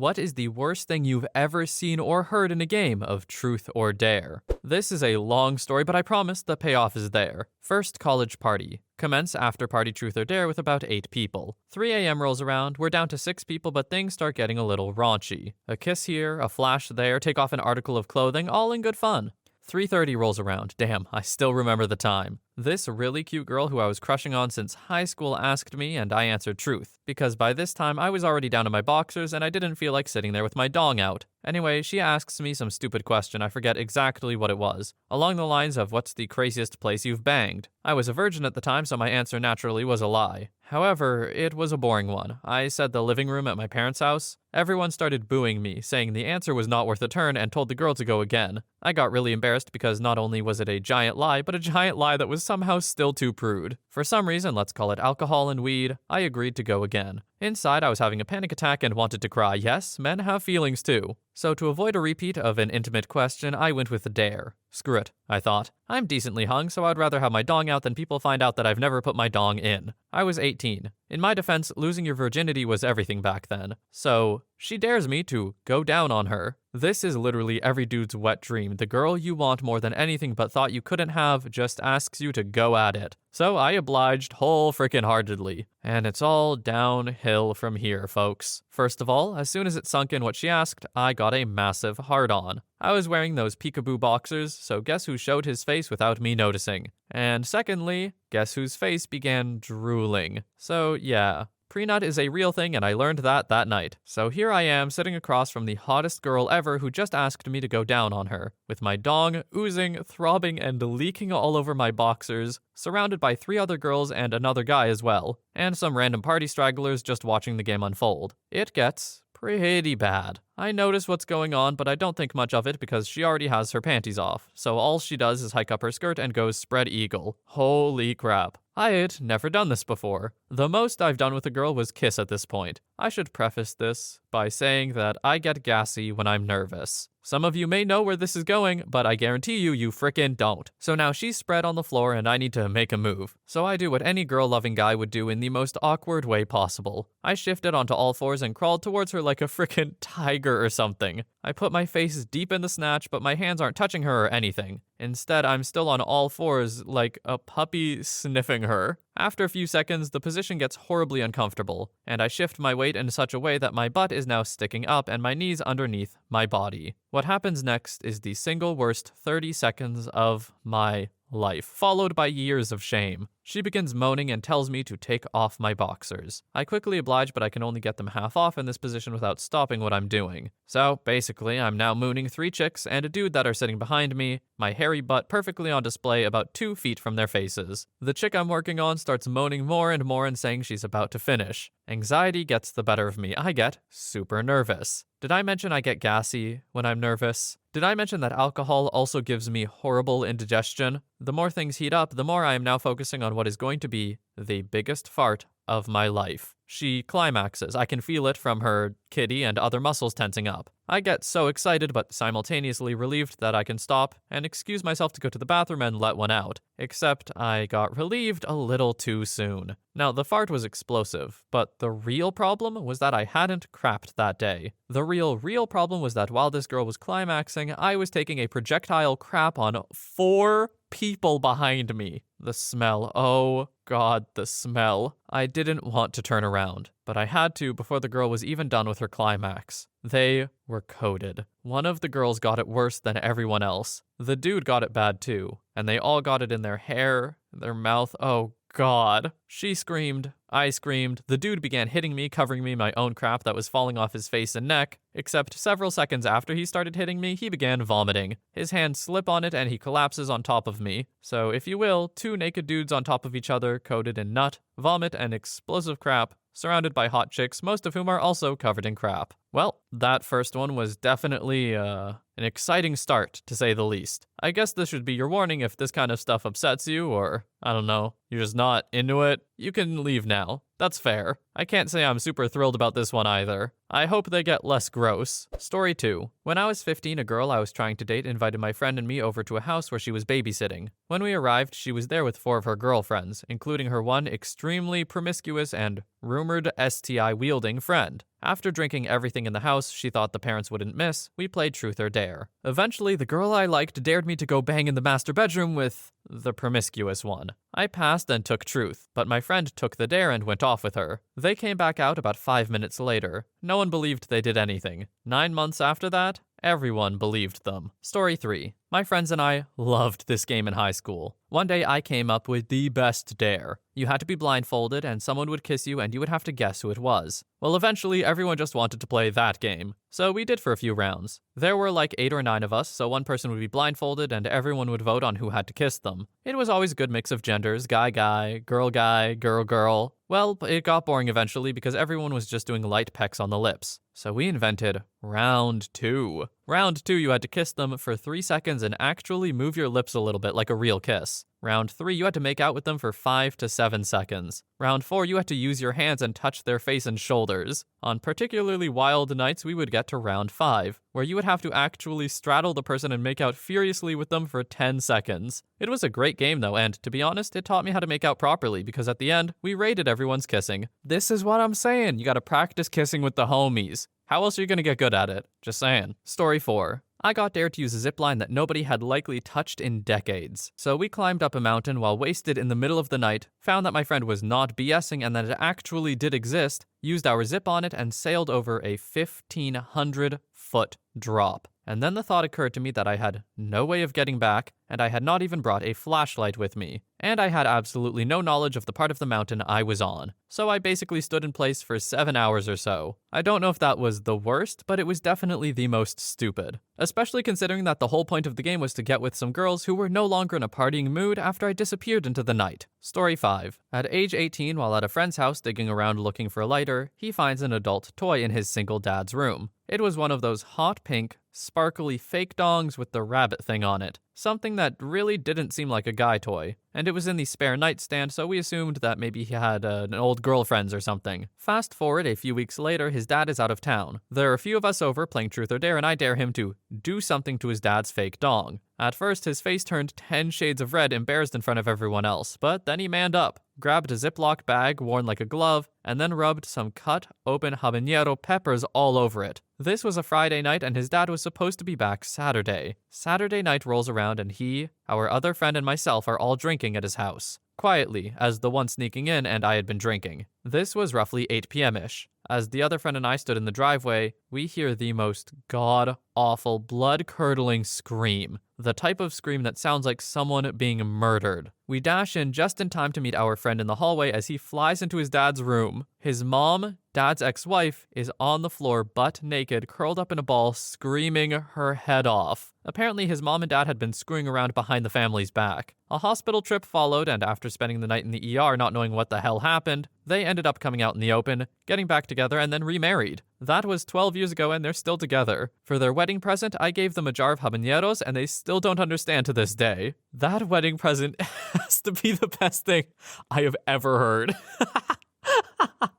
What is the worst thing you've ever seen or heard in a game of Truth or Dare? This is a long story, but I promise the payoff is there. First college party. Commence after party Truth or Dare with about 8 people. 3 a.m. rolls around, we're down to 6 people, but things start getting a little raunchy. A kiss here, a flash there, take off an article of clothing, all in good fun. 3:30 rolls around. Damn, I still remember the time. This really cute girl who I was crushing on since high school asked me, and I answered truth, because by this time I was already down in my boxers and I didn't feel like sitting there with my dong out. Anyway, she asks me some stupid question, I forget exactly what it was, along the lines of what's the craziest place you've banged. I was a virgin at the time, so my answer naturally was a lie. However, it was a boring one. I said the living room at my parents' house. Everyone started booing me, saying the answer was not worth a turn, and told the girl to go again. I got really embarrassed because not only was it a giant lie, but a giant lie that was somehow still too prude. For some reason, let's call it alcohol and weed, I agreed to go again. Inside, I was having a panic attack and wanted to cry. Yes, men have feelings too. So to avoid a repeat of an intimate question, I went with a dare. Screw it, I thought. I'm decently hung, so I'd rather have my dong out than people find out that I've never put my dong in. I was 18. In my defense, losing your virginity was everything back then. So she dares me to go down on her. This is literally every dude's wet dream. The girl you want more than anything but thought you couldn't have just asks you to go at it. So I obliged whole frickin' heartedly. And it's all downhill from here, folks. First of all, as soon as it sunk in what she asked, I got a massive hard-on. I was wearing those peekaboo boxers, so guess who showed his face without me noticing? And secondly, guess whose face began drooling? So yeah. Prenut is a real thing, and I learned that night. So here I am, sitting across from the hottest girl ever who just asked me to go down on her, with my dong oozing, throbbing, and leaking all over my boxers, surrounded by 3 other girls and another guy as well, and some random party stragglers just watching the game unfold. It gets pretty bad. I notice what's going on, but I don't think much of it because she already has her panties off, so all she does is hike up her skirt and goes spread eagle. Holy crap. I had never done this before. The most I've done with a girl was kiss at this point. I should preface this by saying that I get gassy when I'm nervous. Some of you may know where this is going, but I guarantee you frickin' don't. So now she's spread on the floor and I need to make a move. So I do what any girl-loving guy would do in the most awkward way possible. I shifted onto all fours and crawled towards her like a frickin' tiger or something. I put my face deep in the snatch, but my hands aren't touching her or anything. Instead, I'm still on all fours like a puppy sniffing her. After a few seconds, the position gets horribly uncomfortable, and I shift my weight in such a way that my butt is now sticking up and my knees underneath my body. What happens next is the single worst 30 seconds of my life, followed by years of shame. She begins moaning and tells me to take off my boxers. I quickly oblige, but I can only get them half off in this position without stopping what I'm doing. So, basically, I'm now mooning 3 chicks and a dude that are sitting behind me, my hairy butt perfectly on display about 2 feet from their faces. The chick I'm working on starts moaning more and more and saying she's about to finish. Anxiety gets the better of me. I get super nervous. Did I mention I get gassy when I'm nervous? Did I mention that alcohol also gives me horrible indigestion? The more things heat up, the more I am now focusing on what is going to be the biggest fart of my life. She climaxes. I can feel it from her kitty and other muscles tensing up. I get so excited but simultaneously relieved that I can stop and excuse myself to go to the bathroom and let one out. Except I got relieved a little too soon. Now, the fart was explosive, but the real problem was that I hadn't crapped that day. The real problem was that while this girl was climaxing, I was taking a projectile crap on 4 people behind me. The smell. Oh God, the smell. I didn't want to turn around, but I had to before the girl was even done with her climax. They were coated. One of the girls got it worse than everyone else. The dude got it bad too, and they all got it in their hair, their mouth. Oh God. She screamed. I screamed. The dude began hitting me, covering me my own crap that was falling off his face and neck, except several seconds after he started hitting me, he began vomiting. His hands slip on it and he collapses on top of me. So, if you will, 2 naked dudes on top of each other, coated in nut, vomit, and explosive crap, surrounded by hot chicks, most of whom are also covered in crap. Well, that first one was definitely, an exciting start, to say the least. I guess this should be your warning if this kind of stuff upsets you, or, I don't know, you're just not into it. You can leave now. That's fair. I can't say I'm super thrilled about this one either. I hope they get less gross. Story 2. When I was 15, a girl I was trying to date invited my friend and me over to a house where she was babysitting. When we arrived, she was there with 4 of her girlfriends, including her one extremely promiscuous and rumored STI-wielding friend. After drinking everything in the house she thought the parents wouldn't miss, we played truth or dare. Eventually, the girl I liked dared me to go bang in the master bedroom with the promiscuous one. I passed and took truth, but my friend took the dare and went off with her. They came back out about 5 minutes later. No one believed they did anything. 9 months after that, everyone believed them. Story 3. My friends and I loved this game in high school. One day I came up with the best dare. You had to be blindfolded and someone would kiss you and you would have to guess who it was. Well, eventually everyone just wanted to play that game. So we did for a few rounds. There were like 8 or 9 of us, so one person would be blindfolded and everyone would vote on who had to kiss them. It was always a good mix of genders, guy, girl, girl. Well, it got boring eventually because everyone was just doing light pecks on the lips. So we invented round 2. Round 2, you had to kiss them for 3 seconds and actually move your lips a little bit like a real kiss. Round 3, you had to make out with them for 5 to 7 seconds. Round 4, you had to use your hands and touch their face and shoulders. On particularly wild nights, we would get to round 5, where you would have to actually straddle the person and make out furiously with them for 10 seconds. It was a great game though, and to be honest, it taught me how to make out properly because at the end, we rated everyone's kissing. This is what I'm saying, you gotta practice kissing with the homies. How else are you gonna get good at it? Just saying. Story 4. I got dared to use a zipline that nobody had likely touched in decades. So we climbed up a mountain while wasted in the middle of the night, found that my friend was not BSing and that it actually did exist, used our zip on it, and sailed over a 1,500-foot drop. And then the thought occurred to me that I had no way of getting back, and I had not even brought a flashlight with me. And I had absolutely no knowledge of the part of the mountain I was on. So I basically stood in place for 7 hours or so. I don't know if that was the worst, but it was definitely the most stupid. Especially considering that the whole point of the game was to get with some girls who were no longer in a partying mood after I disappeared into the night. Story 5. At age 18, while at a friend's house digging around looking for a lighter, he finds an adult toy in his single dad's room. It was one of those hot pink, sparkly fake dongs with the rabbit thing on it. Something that really didn't seem like a guy toy. And it was in the spare nightstand, so we assumed that maybe he had an old girlfriend or something. Fast forward a few weeks later, his dad is out of town. There are a few of us over playing Truth or Dare, and I dare him to do something to his dad's fake dong. At first, his face turned 10 shades of red, embarrassed in front of everyone else, but then he manned up, grabbed a Ziploc bag worn like a glove, and then rubbed some cut open habanero peppers all over it. This was a Friday night, and his dad was supposed to be back Saturday. Saturday night rolls around, and he, our other friend, and myself are all drinking at his house. Quietly, as the one sneaking in and I had been drinking. This was roughly 8 p.m.-ish. As the other friend and I stood in the driveway, we hear the most god-awful, blood-curdling scream. The type of scream that sounds like someone being murdered. We dash in just in time to meet our friend in the hallway as he flies into his dad's room. His mom, dad's ex-wife, is on the floor butt naked, curled up in a ball, screaming her head off. Apparently his mom and dad had been screwing around behind the family's back. A hospital trip followed, and after spending the night in the ER not knowing what the hell happened, they ended up coming out in the open, getting back together, and then remarried. That was 12 years ago, and they're still together. For their wedding present, I gave them a jar of habaneros, and they still don't understand to this day. That wedding present has to be the best thing I have ever heard.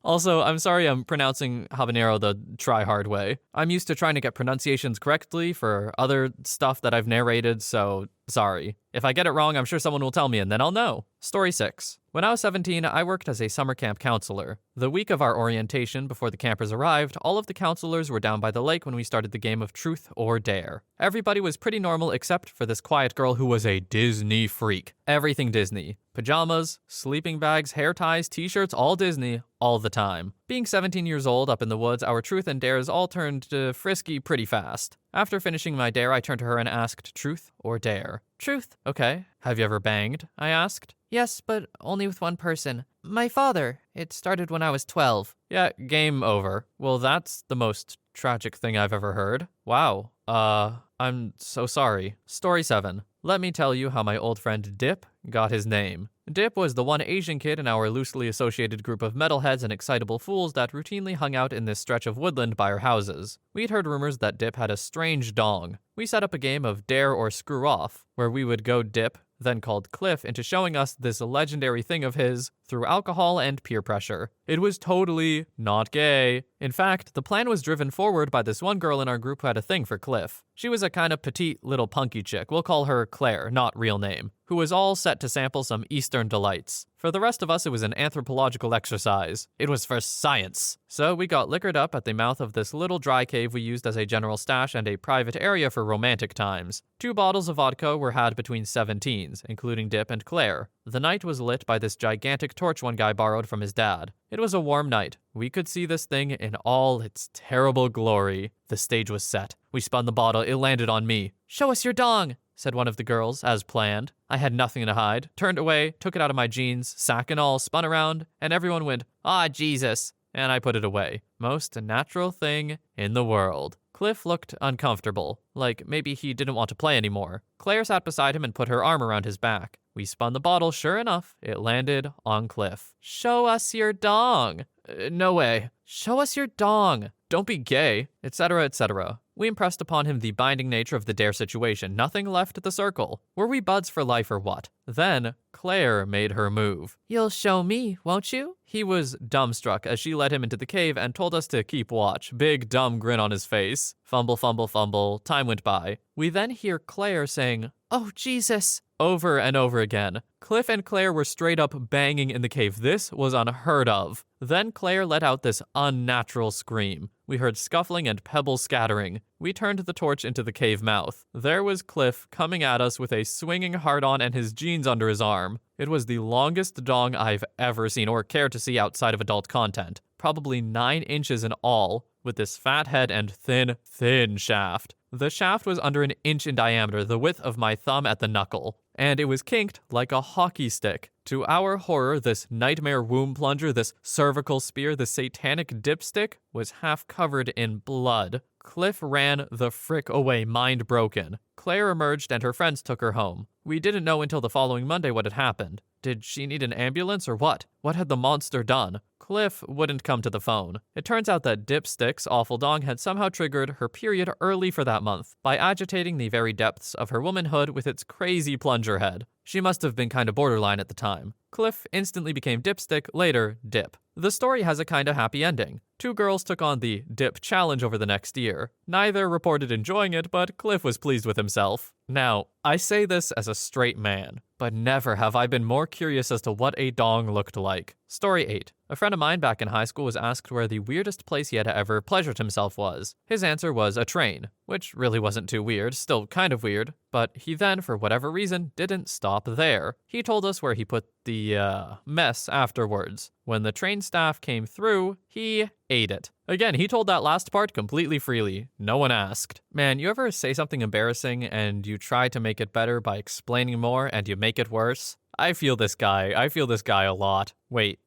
Also, I'm sorry I'm pronouncing habanero the try-hard way. I'm used to trying to get pronunciations correctly for other stuff that I've narrated, so sorry. If I get it wrong, I'm sure someone will tell me, and then I'll know. Story 6. When I was 17, I worked as a summer camp counselor. The week of our orientation, before the campers arrived, all of the counselors were down by the lake when we started the game of Truth or Dare. Everybody was pretty normal except for this quiet girl who was a Disney freak. Everything Disney. Pajamas, sleeping bags, hair ties, t-shirts, all Disney, all the time. Being 17 years old up in the woods, our Truth and Dares all turned frisky pretty fast. After finishing my dare, I turned to her and asked, Truth or Dare? Truth. Okay. Have you ever banged? I asked. Yes, but only with one person. My father. It started when I was 12. Yeah, game over. Well, that's the most tragic thing I've ever heard. Wow. I'm so sorry. Story 7. Let me tell you how my old friend Dip got his name. Dip was the one Asian kid in our loosely associated group of metalheads and excitable fools that routinely hung out in this stretch of woodland by our houses. We'd heard rumors that Dip had a strange dong. We set up a game of Dare or Screw Off, where we would go Dip, then called Cliff into showing us this legendary thing of his through alcohol and peer pressure. It was totally not gay. In fact, the plan was driven forward by this one girl in our group who had a thing for Cliff. She was a kind of petite little punky chick, we'll call her Claire, not real name, who was all set to sample some Eastern delights. For the rest of us, it was an anthropological exercise. It was for science. So we got liquored up at the mouth of this little dry cave we used as a general stash and a private area for romantic times. 2 bottles of vodka were had between 17s, including Dip and Claire. The night was lit by this gigantic torch one guy borrowed from his dad. It was a warm night. We could see this thing in all its terrible glory. The stage was set. We spun the bottle. It landed on me. "Show us your dong," said one of the girls, as planned. I had nothing to hide, turned away, took it out of my jeans, sack and all, spun around, and everyone went, "Ah, Jesus," and I put it away. Most natural thing in the world. Cliff looked uncomfortable, like maybe he didn't want to play anymore. Claire sat beside him and put her arm around his back. We spun the bottle, sure enough, it landed on Cliff. "Show us your dong." No way. "Show us your dong. Don't be gay," etc., etc. We impressed upon him the binding nature of the dare situation. Nothing left the circle. Were we buds for life or what? Then Claire made her move. "You'll show me, won't you?" He was dumbstruck as she led him into the cave and told us to keep watch. Big dumb grin on his face. Fumble, fumble, fumble. Time went by. We then hear Claire saying, "Oh, Jesus," over and over again. Cliff and Claire were straight up banging in the cave. This was unheard of. Then Claire let out this unnatural scream. We heard scuffling and pebbles scattering. We turned the torch into the cave mouth. There was Cliff coming at us with a swinging hard-on and his jeans under his arm. It was the longest dong I've ever seen or cared to see outside of adult content. Probably 9 inches in all, with this fat head and thin shaft. The shaft was under an inch in diameter, the width of my thumb at the knuckle, and it was kinked like a hockey stick. To our horror, this nightmare womb plunger, this cervical spear, the satanic dipstick, was half covered in blood. Cliff ran the frick away, mind broken. Claire emerged and her friends took her home. We didn't know until the following Monday what had happened. Did she need an ambulance or what? What had the monster done? Cliff wouldn't come to the phone. It turns out that Dipstick's awful dong had somehow triggered her period early for that month by agitating the very depths of her womanhood with its crazy plunger head. She must have been kind of borderline at the time. Cliff instantly became Dipstick, later Dip. The story has a kind of happy ending. 2 girls took on the Dip challenge over the next year. Neither reported enjoying it, but Cliff was pleased with himself. Now, I say this as a straight man, but never have I been more curious as to what a dong looked like. Story 8. A friend of mine back in high school was asked where the weirdest place he had ever pleasured himself was. His answer was a train, which really wasn't too weird, still kind of weird, but he then, for whatever reason, didn't stop there. He told us where he put the mess afterwards. When the train staff came through, he ate it. Again, he told that last part completely freely. No one asked. Man, you ever say something embarrassing and you try to make it better by explaining more and you make it worse? I feel this guy a lot. Wait,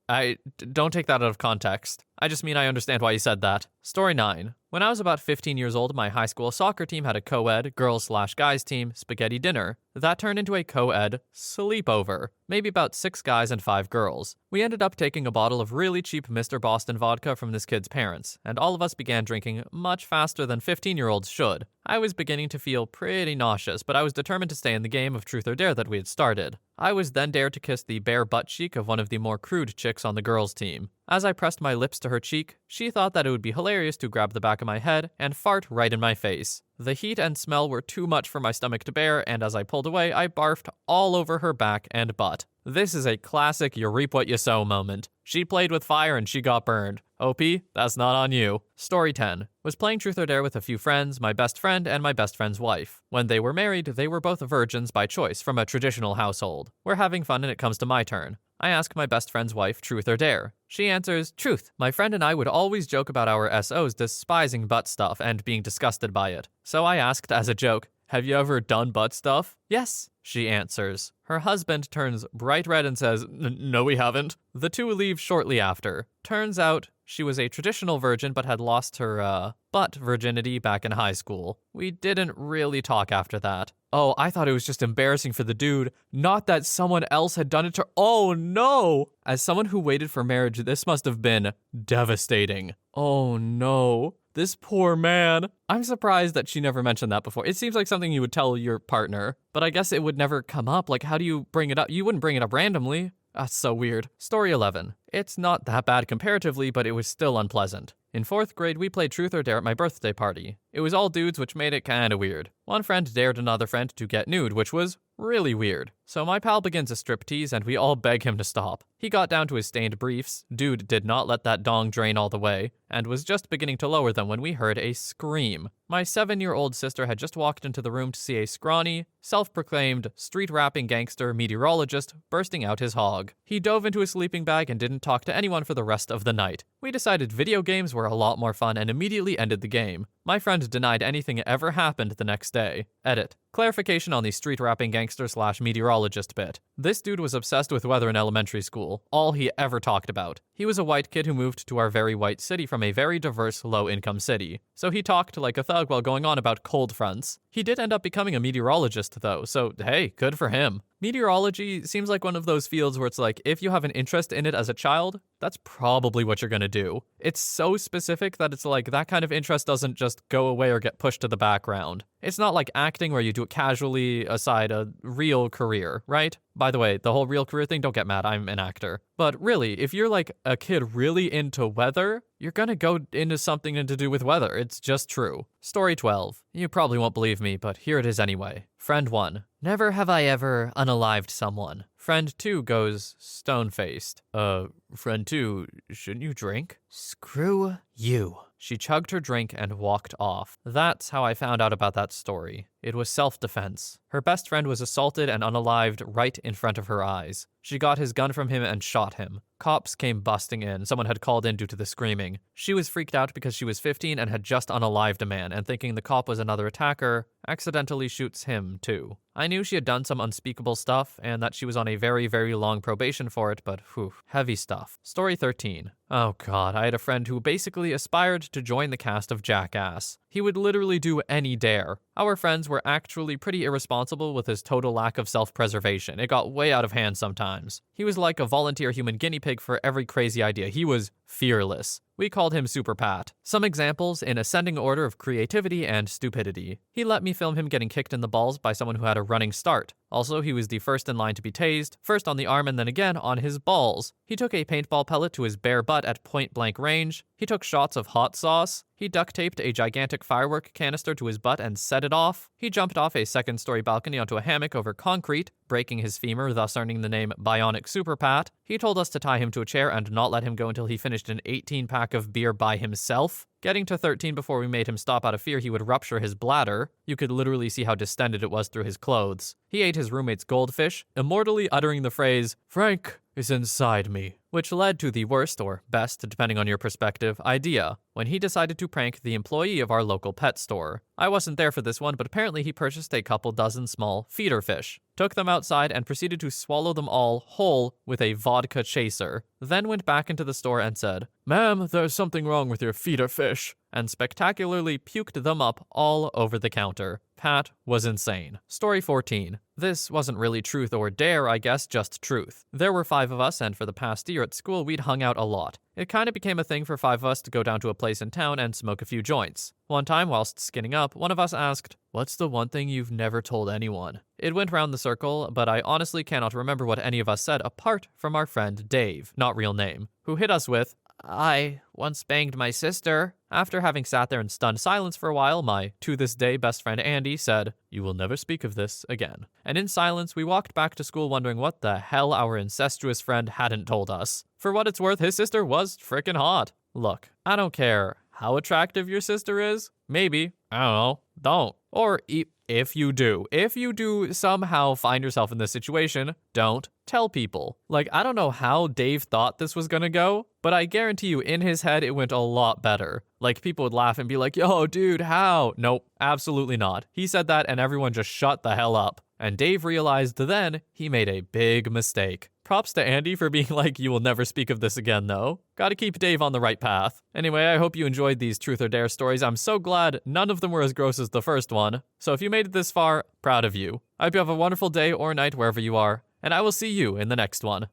don't take that out of context. I just mean I understand why you said that. Story 9. When I was about 15 years old, my high school soccer team had a co-ed, girls/guys team, spaghetti dinner. That turned into a co-ed sleepover. Maybe about 6 guys and 5 girls. We ended up taking a bottle of really cheap Mr. Boston vodka from this kid's parents, and all of us began drinking much faster than 15-year-olds should. I was beginning to feel pretty nauseous, but I was determined to stay in the game of truth or dare that we had started. I was then dared to kiss the bare butt cheek of one of the more crude chicks on the girls' team. As I pressed my lips to her cheek, she thought that it would be hilarious to grab the back of my head and fart right in my face. The heat and smell were too much for my stomach to bear, and as I pulled away, I barfed all over her back and butt. This is a classic you reap what you sow moment. She played with fire and she got burned. OP, that's not on you. Story 10. Was playing Truth or Dare with a few friends, my best friend and my best friend's wife. When they were married, they were both virgins by choice from a traditional household. We're having fun and it comes to my turn. I ask my best friend's wife, truth or dare. She answers, truth. My friend and I would always joke about our SOs despising butt stuff and being disgusted by it. So I asked as a joke, have you ever done butt stuff? Yes, she answers. Her husband turns bright red and says, no, we haven't. The two leave shortly after. Turns out she was a traditional virgin but had lost her, butt virginity back in high school. We didn't really talk after that. Oh, I thought it was just embarrassing for the dude, not that someone else had done it to— Oh no! As someone who waited for marriage, this must have been devastating. Oh no. This poor man. I'm surprised that she never mentioned that before. It seems like something you would tell your partner, but I guess it would never come up. Like, how do you bring it up? You wouldn't bring it up randomly. That's so weird. Story 11. It's not that bad comparatively, but it was still unpleasant. In 4th grade, we played Truth or Dare at my birthday party. It was all dudes, which made it kinda weird. One friend dared another friend to get nude, which was really weird. So my pal begins a striptease, and we all beg him to stop. He got down to his stained briefs, dude did not let that dong drain all the way, and was just beginning to lower them when we heard a scream. My 7-year-old sister had just walked into the room to see a scrawny, self-proclaimed, street-rapping gangster meteorologist bursting out his hog. He dove into his sleeping bag and didn't talk to anyone for the rest of the night. We decided video games were a lot more fun and immediately ended the game. My friend denied anything ever happened the next day. Edit. Clarification on the street-rapping gangster/meteorologist bit. This dude was obsessed with weather in elementary school, all he ever talked about. He was a white kid who moved to our very white city from a very diverse, low-income city. So he talked like a thug while going on about cold fronts. He did end up becoming a meteorologist though, so hey, good for him. Meteorology seems like one of those fields where it's like, if you have an interest in it as a child, that's probably what you're gonna do. It's so specific that it's like that kind of interest doesn't just go away or get pushed to the background. It's not like acting where you do it casually aside a real career, right? By the way, the whole real career thing, don't get mad, I'm an actor. But really, if you're like a kid really into weather, you're gonna go into something to do with weather. It's just true. Story 12. You probably won't believe me, but here it is anyway. Friend 1. Never have I ever unalived someone. Friend 2 goes stone-faced. Friend 2, shouldn't you drink? Screw you. She chugged her drink and walked off. That's how I found out about that story. It was self-defense. Her best friend was assaulted and unalived right in front of her eyes. She got his gun from him and shot him. Cops came busting in. Someone had called in due to the screaming. She was freaked out because she was 15 and had just unalived a man, and thinking the cop was another attacker, accidentally shoots him too. I knew she had done some unspeakable stuff, and that she was on a very, very long probation for it, but whew, heavy stuff. Story 13. Oh god, I had a friend who basically aspired to join the cast of Jackass. He would literally do any dare. Our friends were actually pretty irresponsible with his total lack of self-preservation. It got way out of hand sometimes. He was like a volunteer human guinea pig for every crazy idea. He was fearless. We called him Super Pat. Some examples in ascending order of creativity and stupidity. He let me film him getting kicked in the balls by someone who had a running start. Also, he was the first in line to be tased, first on the arm and then again on his balls. He took a paintball pellet to his bare butt at point-blank range. He took shots of hot sauce. He duct-taped a gigantic firework canister to his butt and set it off. He jumped off a second-story balcony onto a hammock over concrete, breaking his femur, thus earning the name Bionic Super Pat. He told us to tie him to a chair and not let him go until he finished an 18-pack of beer by himself. Getting to 13 before we made him stop out of fear he would rupture his bladder. You could literally see how distended it was through his clothes. He ate his roommate's goldfish, immortally uttering the phrase, "Frank is inside me," which led to the worst, or best, depending on your perspective, idea, when he decided to prank the employee of our local pet store. I wasn't there for this one, but apparently he purchased a couple dozen small feeder fish, took them outside, and proceeded to swallow them all whole with a vodka chaser, then went back into the store and said, "Ma'am, there's something wrong with your feeder fish," and spectacularly puked them up all over the counter. Pat was insane. Story 14. This wasn't really truth or dare, I guess, just truth. There were 5 of us, and for the past year at school, we'd hung out a lot. It kind of became a thing for 5 of us to go down to a place in town and smoke a few joints. One time, whilst skinning up, one of us asked, "What's the one thing you've never told anyone?" It went round the circle, but I honestly cannot remember what any of us said apart from our friend Dave, not real name, who hit us with, "I once banged my sister." After having sat there in stunned silence for a while, my, to this day, best friend Andy said, "You will never speak of this again." And in silence, we walked back to school wondering what the hell our incestuous friend hadn't told us. For what it's worth, his sister was frickin' hot. Look, I don't care how attractive your sister is. Maybe, I don't know, don't. Or if you do somehow find yourself in this situation, don't tell people. Like, I don't know how Dave thought this was gonna go, but I guarantee you in his head it went a lot better. Like, people would laugh and be like, "Yo, dude, how?" Nope, absolutely not. He said that and everyone just shut the hell up. And Dave realized then he made a big mistake. Props to Andy for being like, "You will never speak of this again," though. Gotta keep Dave on the right path. Anyway, I hope you enjoyed these Truth or Dare stories. I'm so glad none of them were as gross as the first one. So if you made it this far, proud of you. I hope you have a wonderful day or night wherever you are, and I will see you in the next one.